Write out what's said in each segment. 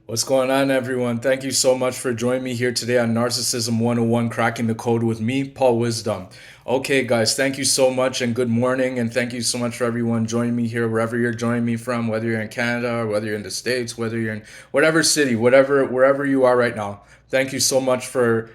What's going on, everyone? Thank you so much for joining me here today on Narcissism 101 Cracking the Code with me, Paul Wisdom. Okay, guys, thank you so much and good morning. And thank you so much for everyone joining me here, wherever you're joining me from, whether you're in Canada or whether you're in the States, whether you're in whatever city, wherever you are right now. Thank you so much for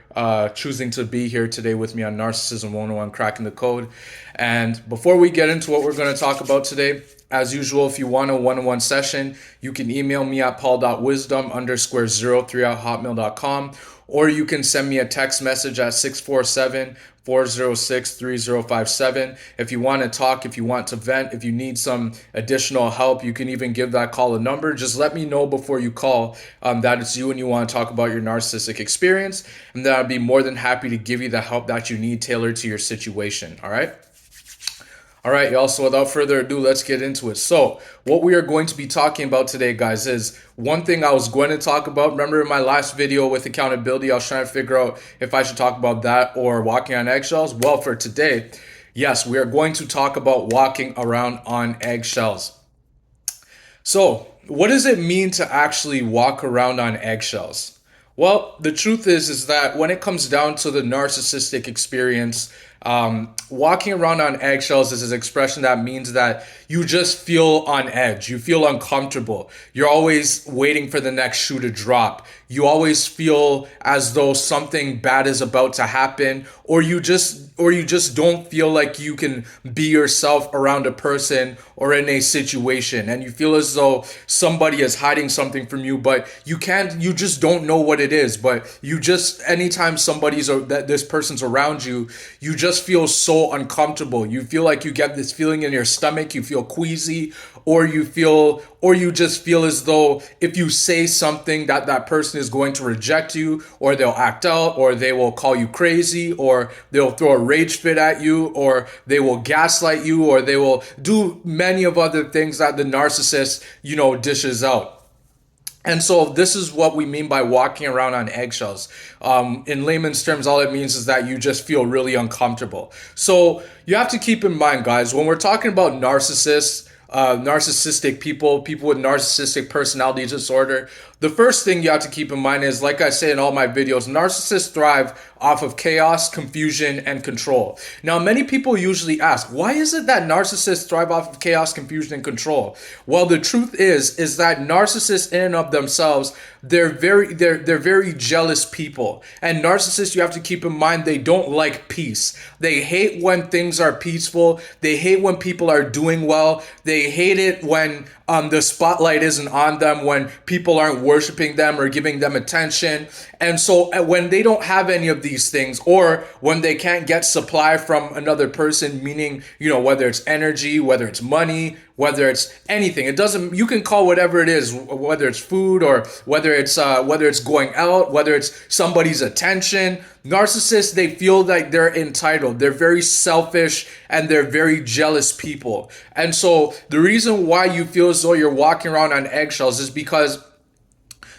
choosing to be here today with me on Narcissism 101 Cracking the Code. And before we get into what we're going to talk about today, as usual, if you want a one-on-one session, you can email me at paul.wisdom_03@hotmail.com, or you can send me a text message at 647-406-3057. If you want to talk, if you want to vent, if you need some additional help, you can even give that call a number. Just let me know before you call that it's you and you want to talk about your narcissistic experience, and then I'd be more than happy to give you the help that you need tailored to your situation. All right? All right, y'all. So without further ado, let's get into it. So what we are going to be talking about today, guys, is one thing I was going to talk about. Remember in my last video with accountability, I was trying to figure out if I should talk about that or walking on eggshells. Well, for today, yes, we are going to talk about walking around on eggshells. So what does it mean to actually walk around on eggshells? Well, the truth is that when it comes down to the narcissistic experience, walking around on eggshells is an expression that means that you just feel on edge. You feel uncomfortable. You're always waiting for the next shoe to drop. You always feel as though something bad is about to happen, or you just don't feel like you can be yourself around a person or in a situation, and you feel as though somebody is hiding something from you, but you just don't know what it is. But you just, anytime this person's around you, you just feel so uncomfortable. You feel like you get this feeling in your stomach, you feel queasy, or you just feel as though if you say something that person is going to reject you, or they'll act out, or they will call you crazy, or they'll throw a rage fit at you, or they will gaslight you, or they will do many of other things that the narcissist, dishes out. And so this is what we mean by walking around on eggshells. In layman's terms, all it means is that you just feel really uncomfortable. So you have to keep in mind, guys, when we're talking about narcissistic people with narcissistic personality disorder, the first thing you have to keep in mind is, like I say in all my videos, narcissists thrive off of chaos, confusion, and control. Now, many people usually ask, why is it that narcissists thrive off of chaos, confusion, and control? Well, the truth is that narcissists in and of themselves, they're very jealous people. And narcissists, you have to keep in mind, they don't like peace. They hate when things are peaceful. They hate when people are doing well. They hate it when the spotlight isn't on them, when people aren't worshiping them or giving them attention. And so when they don't have any of these things, or when they can't get supply from another person, meaning, whether it's energy, whether it's money, whether it's anything, you can call whatever it is, whether it's food, or whether it's going out, whether it's somebody's attention. Narcissists, they feel like they're entitled. They're very selfish, and they're very jealous people. And so the reason why you feel as though you're walking around on eggshells is because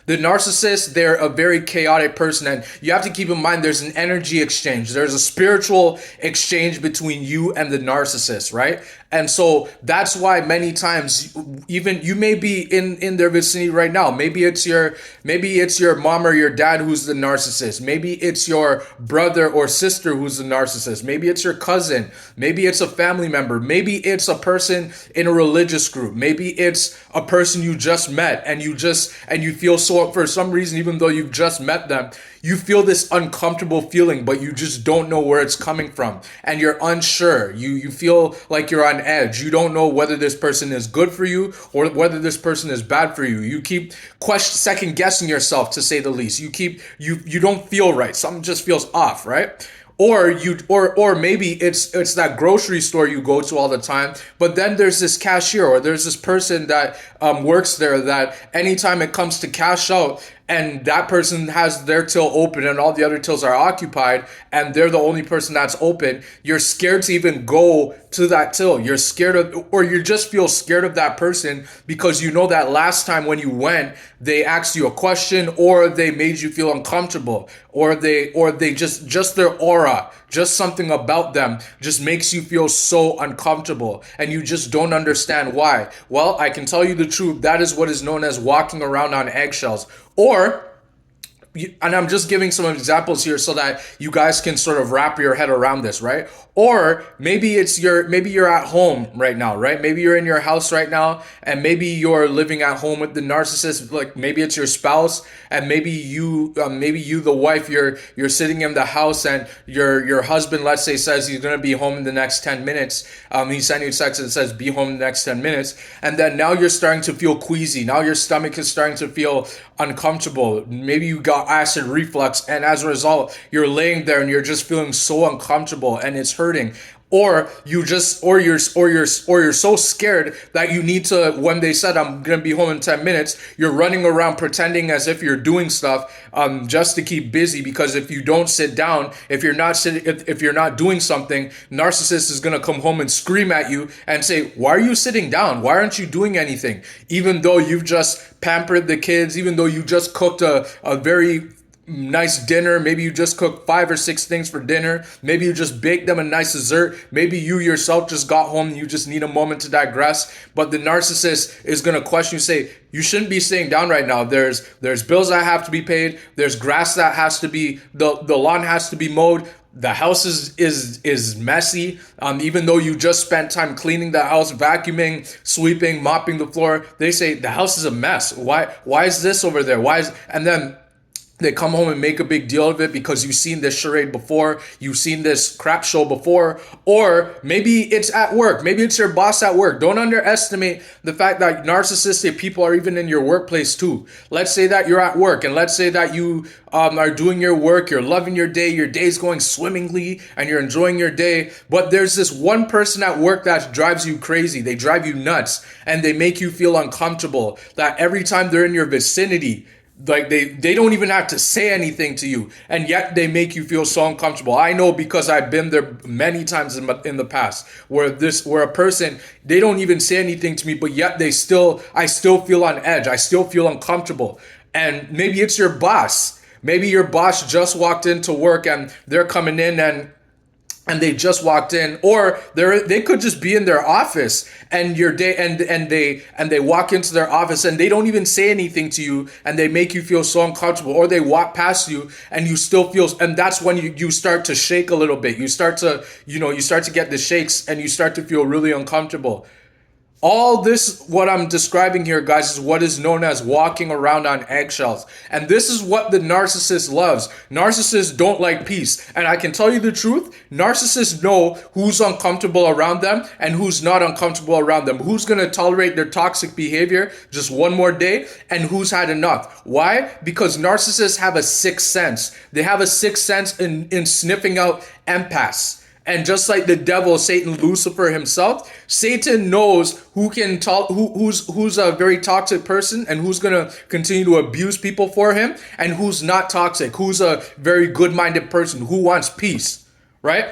the narcissist, they're a very chaotic person, and you have to keep in mind there's an energy exchange. There's a spiritual exchange between you and the narcissist, right? And so that's why many times, even you may be in their vicinity right now. Maybe it's your mom or your dad who's the narcissist. Maybe it's your brother or sister who's the narcissist. Maybe it's your cousin. Maybe it's a family member. Maybe it's a person in a religious group. Maybe it's a person you just met, and you feel so, for some reason, even though you've just met them, you feel this uncomfortable feeling, but you just don't know where it's coming from, and you're unsure. You feel like you're on edge. You don't know whether this person is good for you or whether this person is bad for you. You keep second guessing yourself, to say the least. You don't feel right. Something just feels off, right? Or maybe it's that grocery store you go to all the time, but then there's this cashier, or there's this person that works there, that anytime it comes to cash out, and that person has their till open and all the other tills are occupied, and they're the only person that's open, you're scared to even go to that till. You're scared of, or you just feel scared of that person because you know that last time when you went, they asked you a question, or they made you feel uncomfortable, or they just their aura, just something about them just makes you feel so uncomfortable, and you just don't understand why. Well, I can tell you the truth. That is what is known as walking around on eggshells. Or, and I'm just giving some examples here so that you guys can sort of wrap your head around this, right? Or maybe maybe you're at home right now, right? Maybe you're in your house right now, and maybe you're living at home with the narcissist. Like maybe it's your spouse, and maybe you, the wife, you're sitting in the house, and your husband, let's say, says he's gonna be home in the next 10 minutes. He sent you a text and says be home in the next 10 minutes, and then now you're starting to feel queasy. Now your stomach is starting to feel uncomfortable. Maybe you got acid reflux, and as a result, you're laying there and you're just feeling so uncomfortable and it's hurting. Or you're so scared that you need to, when they said I'm gonna be home in 10 minutes, you're running around pretending as if you're doing stuff just to keep busy, because if you don't sit down, if you're not doing something, narcissist is gonna come home and scream at you and say, why are you sitting down? Why aren't you doing anything? Even though you've just pampered the kids, even though you just cooked a very nice dinner. Maybe you just cooked 5 or 6 things for dinner. Maybe you just baked them a nice dessert. Maybe you yourself just got home and you just need a moment to digress. But the narcissist is going to question you, say, you shouldn't be sitting down right now. There's bills that have to be paid. There's grass that has to be, the lawn has to be mowed. The house is messy. Even though you just spent time cleaning the house, vacuuming, sweeping, mopping the floor, they say the house is a mess. Why is this over there? And then they come home and make a big deal of it because you've seen this charade before, you've seen this crap show before. Or maybe it's at work, maybe it's your boss at work. Don't underestimate the fact that narcissistic people are even in your workplace too. Let's say that you're at work, and let's say that you are doing your work, you're loving your day's going swimmingly, and you're enjoying your day. But there's this one person at work that drives you crazy. They drive you nuts, and they make you feel uncomfortable. That every time they're in your vicinity, like they don't even have to say anything to you, and yet they make you feel so uncomfortable. I know, because I've been there many times in the past, where a person, they don't even say anything to me, but yet I still feel on edge. I still feel uncomfortable. And maybe it's your boss. Maybe your boss just walked into work and they're coming in and they just walked in, or they could just be in their office, and they walk into their office and they don't even say anything to you, and they make you feel so uncomfortable. Or they walk past you and you still feel, and that's when you start to shake a little bit. You start to get the shakes, and you start to feel really uncomfortable. All this, what I'm describing here, guys, is what is known as walking around on eggshells. And this is what the narcissist loves. Narcissists don't like peace. And I can tell you the truth, narcissists know who's uncomfortable around them and who's not uncomfortable around them. Who's going to tolerate their toxic behavior just one more day, and who's had enough. Why? Because narcissists have a sixth sense. They have a sixth sense in sniffing out empaths. And just like the devil, Satan, Lucifer himself, Satan knows who's a very toxic person, and who's going to continue to abuse people for him, and who's not toxic, who's a very good-minded person, who wants peace, right?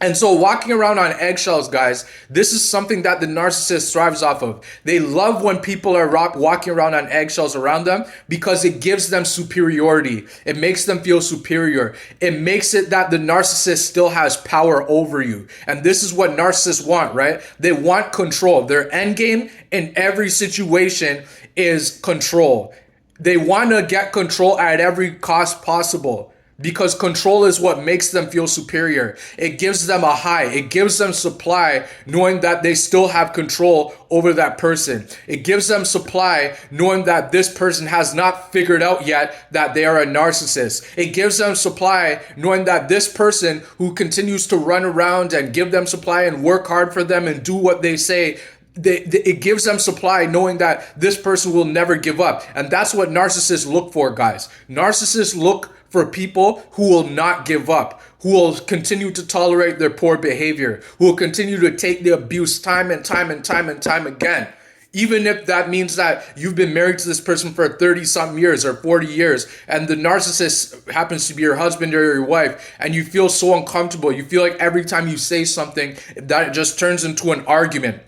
And so walking around on eggshells, guys, this is something that the narcissist thrives off of. They love when people are walking around on eggshells around them, because it gives them superiority. It makes them feel superior. It makes it that the narcissist still has power over you. And this is what narcissists want, right? They want control. Their end game in every situation is control. They want to get control at every cost possible, because control is what makes them feel superior. It gives them a high. It gives them supply, knowing that they still have control over that person. It gives them supply, knowing that this person has not figured out yet that they are a narcissist. It gives them supply, knowing that this person who continues to run around and give them supply and work hard for them and do what they say, it gives them supply, knowing that this person will never give up. And that's what narcissists look for, guys. Narcissists look for people who will not give up, who will continue to tolerate their poor behavior, who will continue to take the abuse time and time and time and time again. Even if that means that you've been married to this person for 30 something years or 40 years, and the narcissist happens to be your husband or your wife, and you feel so uncomfortable. You feel like every time you say something that it just turns into an argument.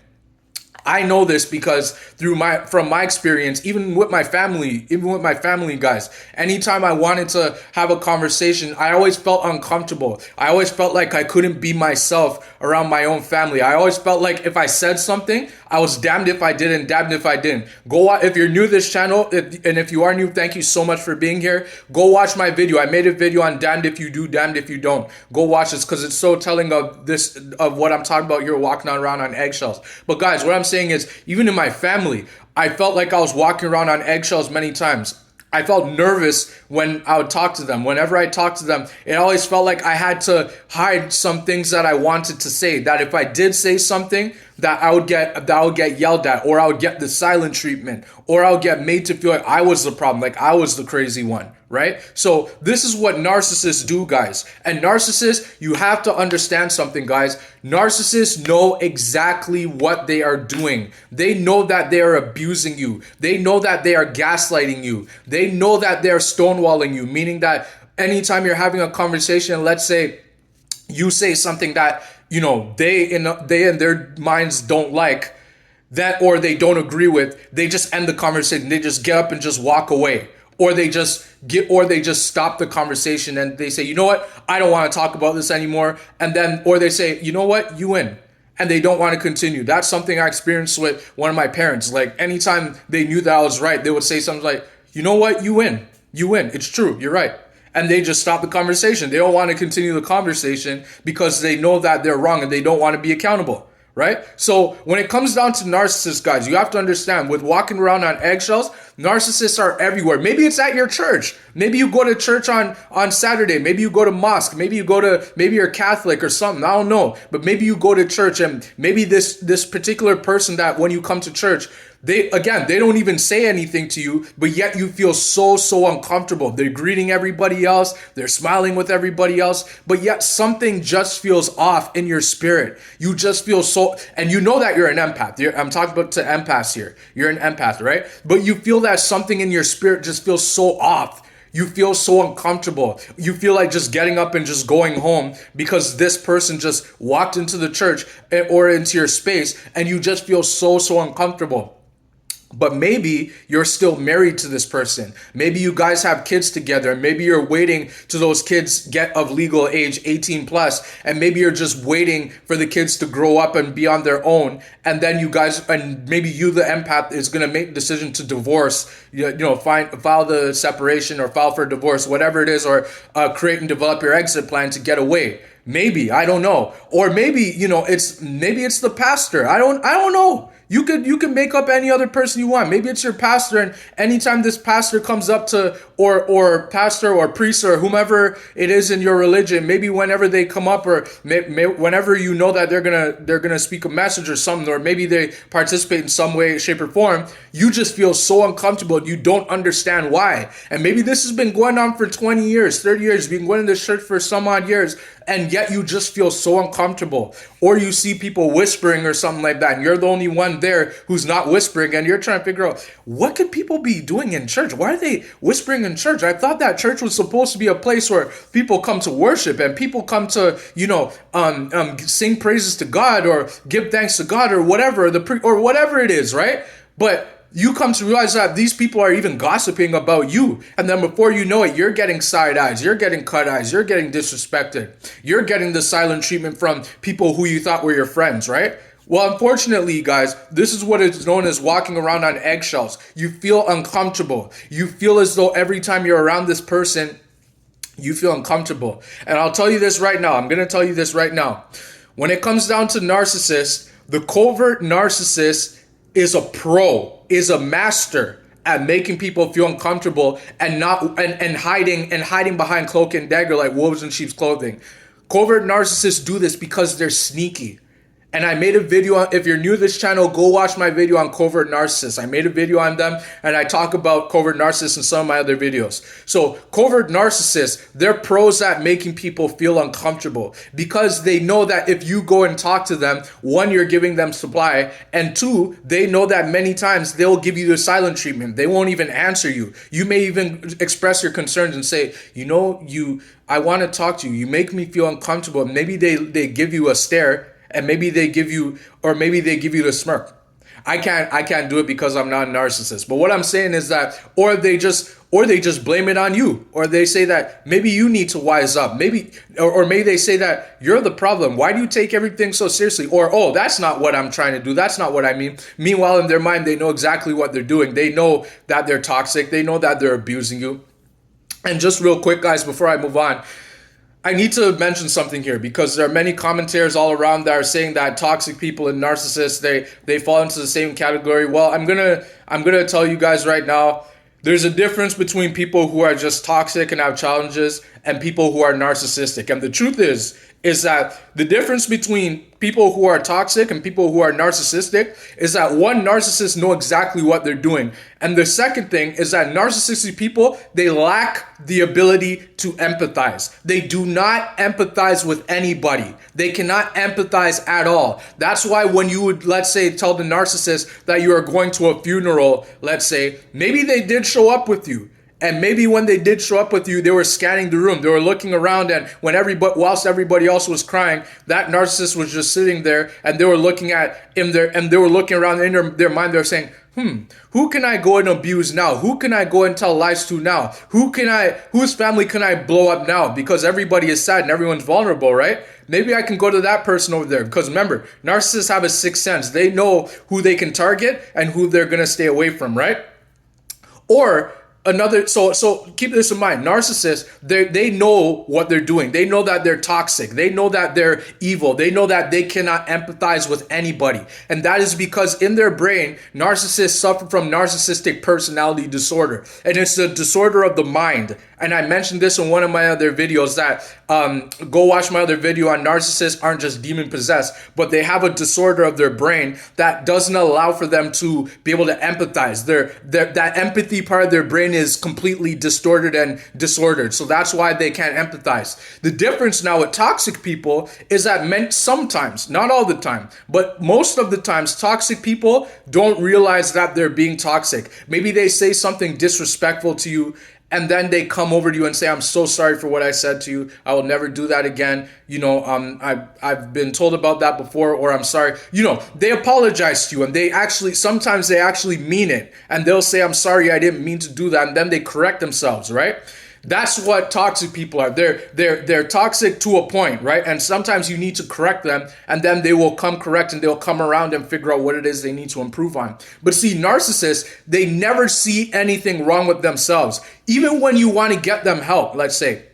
I know this because from my experience, even with my family, guys, anytime I wanted to have a conversation, I always felt uncomfortable. I always felt like I couldn't be myself around my own family. I always felt like if I said something, I was damned if I did and damned if I didn't. If you're new to this channel, and if you are new, thank you so much for being here. Go watch my video. I made a video on damned if you do, damned if you don't. Go watch this because it's so telling of what I'm talking about. You're walking around on eggshells. But guys, what I'm saying is, even in my family, I felt like I was walking around on eggshells many times. I felt nervous when I would talk to them. Whenever I talked to them, it always felt like I had to hide some things that I wanted to say. That if I did say something, that I would get yelled at, or I would get the silent treatment, or I would get made to feel like I was the problem, like I was the crazy one, right? So this is what narcissists do, guys. And narcissists, you have to understand something, guys. Narcissists know exactly what they are doing. They know that they are abusing you. They know that they are gaslighting you. They know that they're stonewalling you, meaning that anytime you're having a conversation, let's say you say something that they in their minds don't like that, or they don't agree with, they just end the conversation. They just get up and just walk away, or they just stop the conversation and they say, you know what, I don't want to talk about this anymore. And then, or they say, you know what, you win. And they don't want to continue. That's something I experienced with one of my parents. Like anytime they knew that I was right, they would say something like, you know what, you win. You win. It's true. You're right. And they just stop the conversation. They don't want to continue the conversation because they know that they're wrong and they don't want to be accountable, right? So when it comes down to narcissists, guys, you have to understand, with walking around on eggshells, narcissists are everywhere. Maybe it's at your church. Maybe you go to church on Saturday. Maybe you go to mosque. Maybe you're Catholic or something. I don't know. But maybe you go to church, and maybe this particular person that when you come to church, they don't even say anything to you, but yet you feel so uncomfortable. They're greeting everybody else. They're smiling with everybody else, but yet something just feels off in your spirit. You just feel and you know that you're an empath. I'm talking about to empaths here. You're an empath, right? But you feel that something in your spirit just feels so off. You feel so uncomfortable. You feel like just getting up and just going home because this person just walked into the church or into your space, and you just feel so uncomfortable. But maybe you're still married to this person. Maybe you guys have kids together. Maybe you're waiting till those kids get of legal age, 18 plus, and maybe you're just waiting for the kids to grow up and be on their own. And then maybe you, the empath, is going to make the decision to divorce, file the separation or file for divorce, whatever it is, or create and develop your exit plan to get away. Maybe, I don't know. Or maybe, it's the pastor. I don't know. You can make up any other person you want. Maybe it's your pastor, and anytime this pastor comes up to, or pastor or priest or whomever it is in your religion, maybe whenever they come up, or whenever you know that they're gonna speak a message or something, or maybe they participate in some way, shape, or form, you just feel so uncomfortable. You don't understand why. And maybe this has been going on for 20 years, 30 years. You've been going to this church for some odd years, and yet you just feel so uncomfortable. Or you see people whispering or something like that, and you're the only one there who's not whispering, and you're trying to figure out, what could people be doing in church? Why are they whispering in church? I thought that church was supposed to be a place where people come to worship and people come to, sing praises to God or give thanks to God or whatever, or whatever it is, right? But you come to realize that these people are even gossiping about you. And then before you know it, you're getting side eyes, you're getting cut eyes, you're getting disrespected. You're getting the silent treatment from people who you thought were your friends, right? Well, unfortunately, guys, this is what is known as walking around on eggshells. You feel uncomfortable. You feel as though every time you're around this person, you feel uncomfortable. And I'll tell you this right now. I'm going to tell you this right now. When it comes down to narcissists, the covert narcissist is a master at making people feel uncomfortable and hiding behind cloak and dagger like wolves in sheep's clothing. Covert narcissists do this because they're sneaky. And I made a video on, if you're new to this channel, go watch my video on covert narcissists. I made a video on them and I talk about covert narcissists in some of my other videos. So covert narcissists, they're pros at making people feel uncomfortable because they know that if you go and talk to them, one, you're giving them supply, and two, they know that many times they'll give you the silent treatment. They won't even answer you. You may even express your concerns and say, I want to talk to you. You make me feel uncomfortable. Maybe they give you a stare, and maybe they give you the smirk. I can't do it because I'm not a narcissist. But what I'm saying is that, or they just blame it on you, or they say that maybe you need to wise up. Maybe they say that you're the problem. Why do you take everything so seriously? Or, oh, that's not what I'm trying to do. That's not what I mean. Meanwhile, in their mind, they know exactly what they're doing. They know that they're toxic. They know that they're abusing you. And just real quick, guys, before I move on, I need to mention something here because there are many commentators all around that are saying that toxic people and narcissists, they fall into the same category. Well, I'm gonna tell you guys right now, there's a difference between people who are just toxic and have challenges and people who are narcissistic. And the truth is that the difference between people who are toxic and people who are narcissistic is that one, narcissists know exactly what they're doing. And the second thing is that narcissistic people, they lack the ability to empathize. They do not empathize with anybody. They cannot empathize at all. That's why when you would, let's say, tell the narcissist that you are going to a funeral, let's say, maybe they did show up with you. And maybe when they did show up with you, they were scanning the room. They were looking around, and whilst everybody else was crying, that narcissist was just sitting there, and they were looking they were looking around in their mind. They're saying, who can I go and abuse now? Who can I go and tell lies to now? Whose family can I blow up now? Because everybody is sad and everyone's vulnerable, right? Maybe I can go to that person over there. Because remember, narcissists have a sixth sense. They know who they can target and who they're going to stay away from, right? Or so keep this in mind. Narcissists, they know what they're doing. They know that they're toxic. They know that they're evil. They know that they cannot empathize with anybody. And that is because in their brain, narcissists suffer from narcissistic personality disorder. And it's a disorder of the mind. And I mentioned this in one of my other videos that go watch my other video on narcissists aren't just demon possessed, but they have a disorder of their brain that doesn't allow for them to be able to empathize. That empathy part of their brain is completely distorted and disordered. So that's why they can't empathize. The difference now with toxic people is that sometimes, not all the time, but most of the times, toxic people don't realize that they're being toxic. Maybe they say something disrespectful to you, and then they come over to you and say, I'm so sorry for what I said to you. I will never do that again. I've been told about that before, or I'm sorry. They apologize to you, and sometimes they actually mean it. And they'll say, I'm sorry, I didn't mean to do that. And then they correct themselves, right? That's what toxic people are. They're toxic to a point, right? And sometimes you need to correct them, and then they will come correct and they'll come around and figure out what it is they need to improve on. But see, narcissists, they never see anything wrong with themselves. Even when you want to get them help, let's say,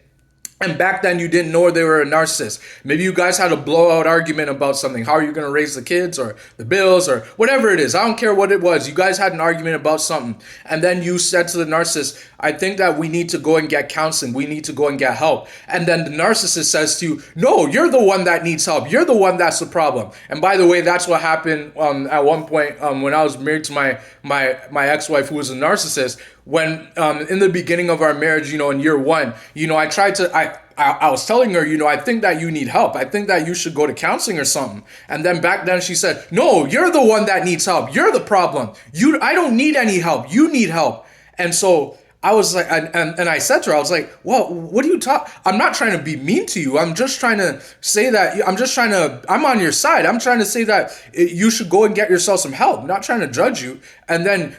and back then you didn't know they were a narcissist. Maybe you guys had a blowout argument about something. How are you going to raise the kids or the bills or whatever it is? I don't care what it was. You guys had an argument about something. And then you said to the narcissist, I think that we need to go and get counseling. We need to go and get help. And then the narcissist says to you, no, you're the one that needs help. You're the one that's the problem. And by the way, that's what happened at one point when I was married to my ex-wife, who was a narcissist. When in the beginning of our marriage, in year one, I was telling her, I think that you need help. I think that you should go to counseling or something. And then back then she said, no, you're the one that needs help. You're the problem. I don't need any help. You need help. And so I was like, and I said to her, I was like, well, what do you talk? I'm not trying to be mean to you. I'm just trying to say that I'm on your side. I'm trying to say that you should go and get yourself some help. I'm not trying to judge you. And then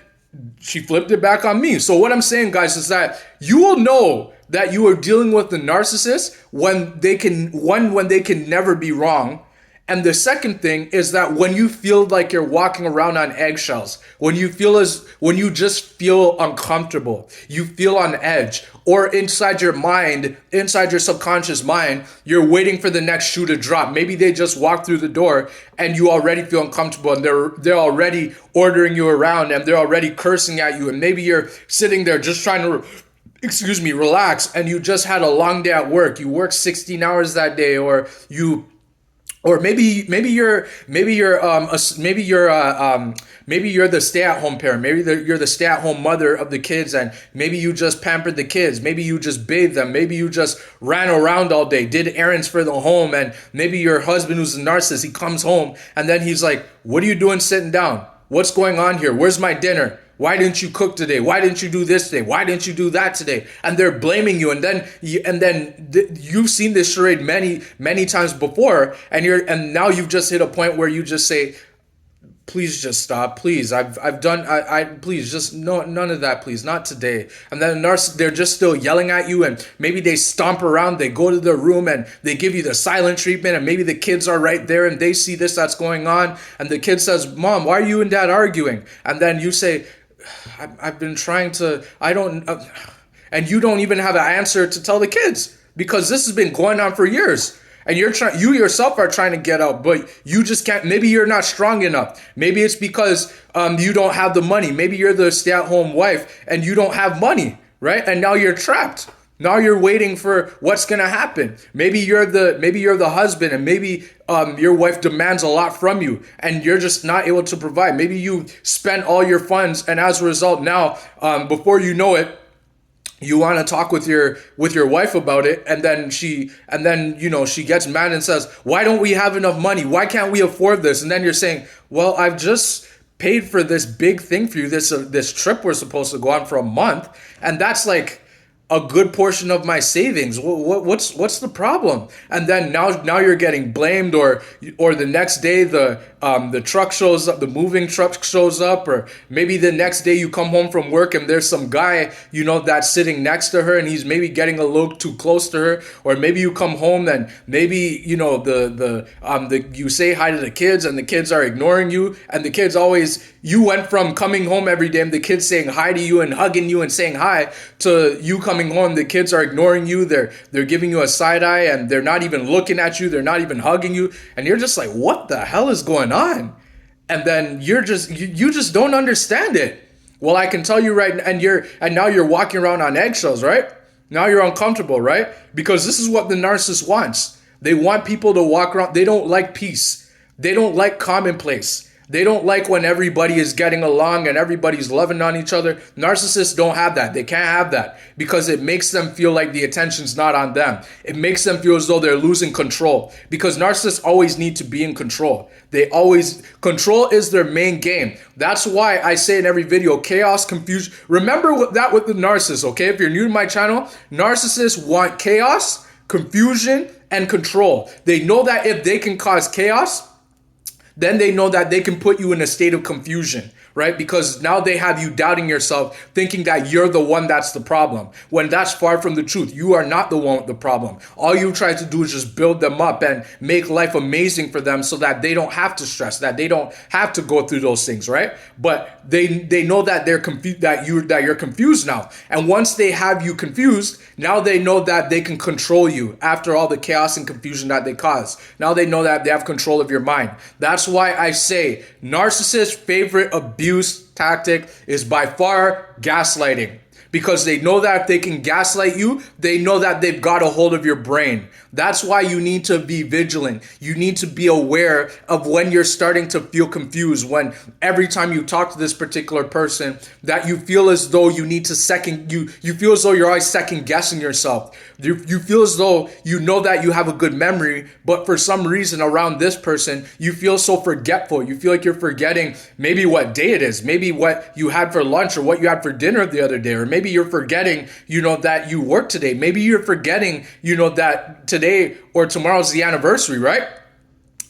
she flipped it back on me. So what I'm saying, guys, is that you will know that you are dealing with the narcissist when they can never be wrong. And the second thing is that when you feel like you're walking around on eggshells, when you just feel uncomfortable, you feel on edge, or inside your mind, inside your subconscious mind, you're waiting for the next shoe to drop. Maybe they just walk through the door and you already feel uncomfortable, and they're already ordering you around, and they're already cursing at you, and maybe you're sitting there just trying to relax, and you just had a long day at work. You worked 16 hours that day, or you Or maybe you're the stay-at-home parent. Maybe you're the stay-at-home mother of the kids, and maybe you just pampered the kids. Maybe you just bathed them. Maybe you just ran around all day, did errands for the home. And maybe your husband, who's a narcissist, he comes home and then he's like, "What are you doing sitting down? What's going on here? Where's my dinner? Why didn't you cook today? Why didn't you do this today? Why didn't you do that today?" And they're blaming you. And then you've seen this charade many times before, and now you've just hit a point where you just say, "Please just stop. Please, I've done. Please just no, none of that. Please, not today." And then they're just still yelling at you, and maybe they stomp around. They go to their room and they give you the silent treatment. And maybe the kids are right there and they see this that's going on. And the kid says, "Mom, why are you and Dad arguing?" And then you say, I've been trying to, I don't, and you don't even have an answer to tell the kids because this has been going on for years. And you yourself are trying to get out, but you just can't. Maybe you're not strong enough. Maybe it's because you don't have the money. Maybe you're the stay-at-home wife and you don't have money, right? And now you're trapped. Now you're waiting for what's gonna happen. Maybe you're the husband, and maybe your wife demands a lot from you, and you're just not able to provide. Maybe you spend all your funds, and as a result, now before you know it, you want to talk with your wife about it, and then she gets mad and says, "Why don't we have enough money? Why can't we afford this?" And then you're saying, "Well, I've just paid for this big thing for you, this trip we're supposed to go on for a month, and that's like a good portion of my savings. What's the problem?" And then now you're getting blamed, or the next day the truck shows up, the moving truck shows up, or maybe the next day you come home from work and there's some guy that's sitting next to her and he's maybe getting a little too close to her, or maybe you come home and maybe you say hi to the kids and the kids are ignoring you, and the kids you went from coming home every day and the kids saying hi to you and hugging you and saying hi to you coming home, the kids are ignoring you, they're giving you a side eye, and they're not even looking at you, they're not even hugging you, and you're just like, what the hell is going on? And then you just don't understand it. Well, I can tell you right now, and now you're walking around on eggshells, right? Now you're uncomfortable, right? Because this is what the narcissist wants. They want people to walk around. They don't like peace. They don't like commonplace. They don't like when everybody is getting along and everybody's loving on each other. Narcissists don't have that. They can't have that because it makes them feel like the attention's not on them. It makes them feel as though they're losing control, because narcissists always need to be in control. Control is their main game. That's why I say in every video, chaos, confusion. Remember that with the narcissist, okay? If you're new to my channel, narcissists want chaos, confusion, and control. They know that if they can cause chaos, then they know that they can put you in a state of confusion, right? Because now they have you doubting yourself, thinking that you're the one that's the problem, when that's far from the truth. You are not the one with the problem. All you try to do is just build them up and make life amazing for them so that they don't have to stress, that they don't have to go through those things, right? But they know that they're confused, that you're confused now. And once they have you confused, now they know that they can control you after all the chaos and confusion that they cause. Now they know that they have control of your mind. That's why I say narcissists' favorite abuse tactic is by far gaslighting. Because they know that if they can gaslight you, they know that they've got a hold of your brain. That's why you need to be vigilant. You need to be aware of when you're starting to feel confused, when every time you talk to this particular person that you feel as though you need to you feel as though you're always second guessing yourself. You feel as though you know that you have a good memory, but for some reason around this person, you feel so forgetful. You feel like you're forgetting maybe what day it is, maybe what you had for lunch or what you had for dinner the other day, or maybe you're forgetting, that you worked today. Maybe you're forgetting, that today or tomorrow's the anniversary, right?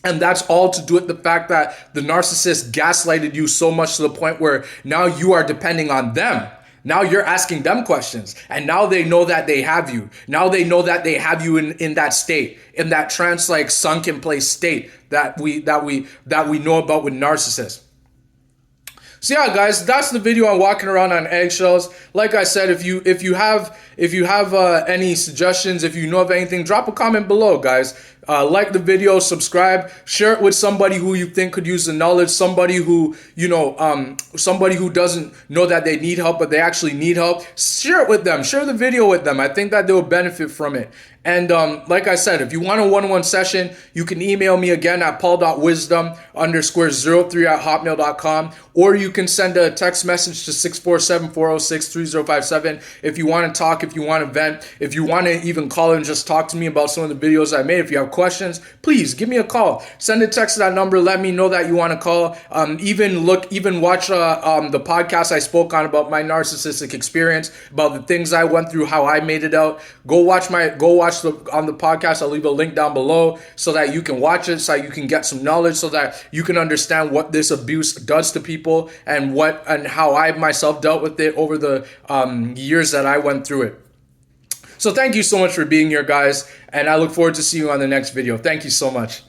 And that's all to do with the fact that the narcissist gaslighted you so much to the point where now you are depending on them. Now you're asking them questions, and now they know that they have you. Now they know that they have you in that state, in that trance-like sunken place state that we know about with narcissists. So yeah, guys, that's the video on walking around on eggshells. Like I said, if you have any suggestions, if you know of anything, drop a comment below, guys. Like the video, subscribe, share it with somebody who you think could use the knowledge, somebody who, somebody who doesn't know that they need help, but they actually need help. Share it with them, share the video with them. I think that they'll benefit from it. And like I said, if you want a one-on-one session, you can email me again at paul.wisdom_03@hotmail.com, or you can send a text message to 647-406-3057 if you want to talk, if you want to vent, if you want to even call and just talk to me about some of the videos I made. If you have questions, please give me a call. Send a text to that number. Let me know that you want to call. Even watch the podcast I spoke on about my narcissistic experience, about the things I went through, how I made it out. Go watch on the podcast. I'll leave a link down below so that you can watch it, so that you can get some knowledge, so that you can understand what this abuse does to people and how I myself dealt with it over the years that I went through it. So thank you so much for being here, guys, and I look forward to seeing you on the next video. Thank you so much.